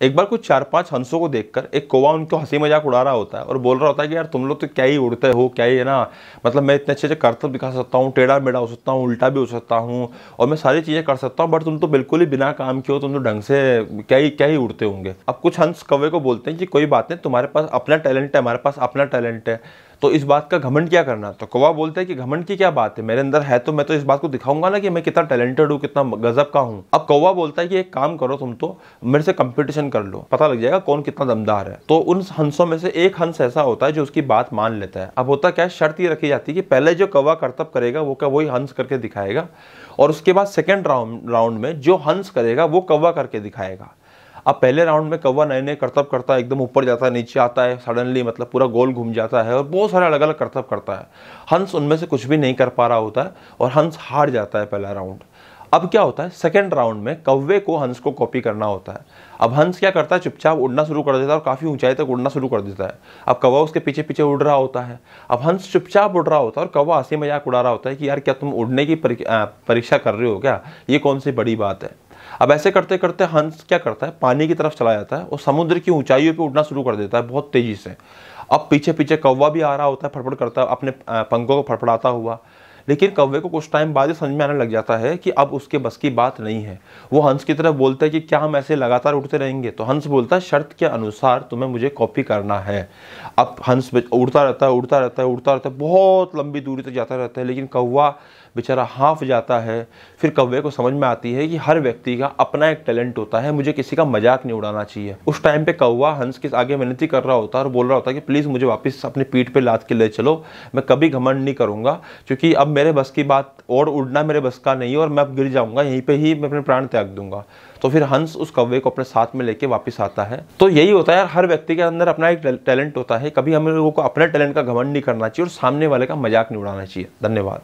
एक बार कुछ 4-5 हंसों को देखकर एक कौवा उनको हंसी मजाक उड़ा रहा होता है और बोल रहा होता है कि यार तुम लोग तो क्या ही उड़ते हो, क्या ही है ना, मतलब मैं इतने अच्छे अच्छे करतब दिखा सकता हूँ, टेढ़ा मेढ़ा हो सकता हूँ, उल्टा भी हो सकता हूँ और मैं सारी चीज़ें कर सकता हूँ, बट तुम तो बिल्कुल ही बिना काम किए हो, तुम तो ढंग से क्या ही उड़ते होंगे। अब कुछ हंस कौवे को बोलते हैं कि कोई बात नहीं, तुम्हारे पास अपना टैलेंट है, हमारे पास अपना टैलेंट है, तो इस बात का घमंड क्या करना। तो कौवा बोलता है कि घमंड की क्या बात है, मेरे अंदर है तो मैं तो इस बात को दिखाऊंगा ना कि मैं कितना टैलेंटेड हूँ, कितना गजब का हूँ। अब कौवा बोलता है कि एक काम करो, तुम तो मेरे से कंपटीशन कर लो, पता लग जाएगा कौन कितना दमदार है। तो उन हंसों में से एक हंस ऐसा होता है जो उसकी बात मान लेता है। अब होता क्या है, शर्त ये रखी जाती है कि पहले जो कौवा करतब करेगा वो का वही हंस करके दिखाएगा, और उसके बाद सेकेंड राउंड में जो हंस करेगा वो कौवा करके दिखाएगा। अब पहले राउंड में कौवा नए नए करतब करता है, एकदम ऊपर जाता है, नीचे आता है, सडनली मतलब पूरा गोल घूम जाता है और बहुत सारे अलग अलग करतब करता है। हंस उनमें से कुछ भी नहीं कर पा रहा होता है और हंस हार जाता है पहला राउंड। अब क्या होता है, सेकेंड राउंड में कौवे को हंस को कॉपी करना होता है। अब हंस क्या करता है, चुपचाप उड़ना शुरू कर देता है और काफ़ी ऊंचाई तक उड़ना शुरू कर देता है। अब कौवा उसके पीछे पीछे उड़ रहा होता है। अब हंस चुपचाप उड़ रहा होता है और कौवा हंसी मजाक उड़ा रहा होता है कि यार क्या तुम उड़ने की परीक्षा कर रहे हो क्या, ये कौन सी बड़ी बात है। अब ऐसे करते करते हंस क्या करता है, पानी की तरफ चला जाता है और समुद्र की ऊंचाइयों पे उड़ना शुरू कर देता है बहुत तेजी से। अब पीछे पीछे कौवा भी आ रहा होता है, फड़फड़ करता है अपने पंखों को फड़फड़ाता हुआ। लेकिन कौवे को कुछ टाइम बाद ही समझ में आने लग जाता है कि अब उसके बस की बात नहीं है। वो हंस की तरफ बोलता है कि क्या हम ऐसे लगातार उड़ते रहेंगे। तो हंस बोलता है शर्त के अनुसार तुम्हें मुझे कॉपी करना है। अब हंस उड़ता रहता है, उड़ता रहता है, उड़ता रहता है, बहुत लंबी दूरी तक जाता रहता है, लेकिन कौवा बेचारा हाफ जाता है। फिर कौवे को समझ में आती है कि हर व्यक्ति का अपना एक टैलेंट होता है, मुझे किसी का मजाक नहीं उड़ाना चाहिए। उस टाइम पे कौवा हंस के आगे विनती कर रहा होता है और बोल रहा होता है कि प्लीज़ मुझे वापस अपनी पीठ पे लाद के ले चलो, मैं कभी घमंड नहीं करूंगा, क्योंकि अब मेरे बस की बात और उड़ना मेरे बस का नहीं है और मैं अब गिर जाऊंगा, यहीं पे ही मैं अपने प्राण त्याग दूंगा। तो फिर हंस उस कौवे को अपने साथ में लेके वापस आता है। तो यही होता है यार, हर व्यक्ति के अंदर अपना एक टैलेंट होता है, कभी हम लोगों को अपने टैलेंट का घमंड नहीं करना चाहिए और सामने वाले का मजाक नहीं उड़ाना चाहिए। धन्यवाद।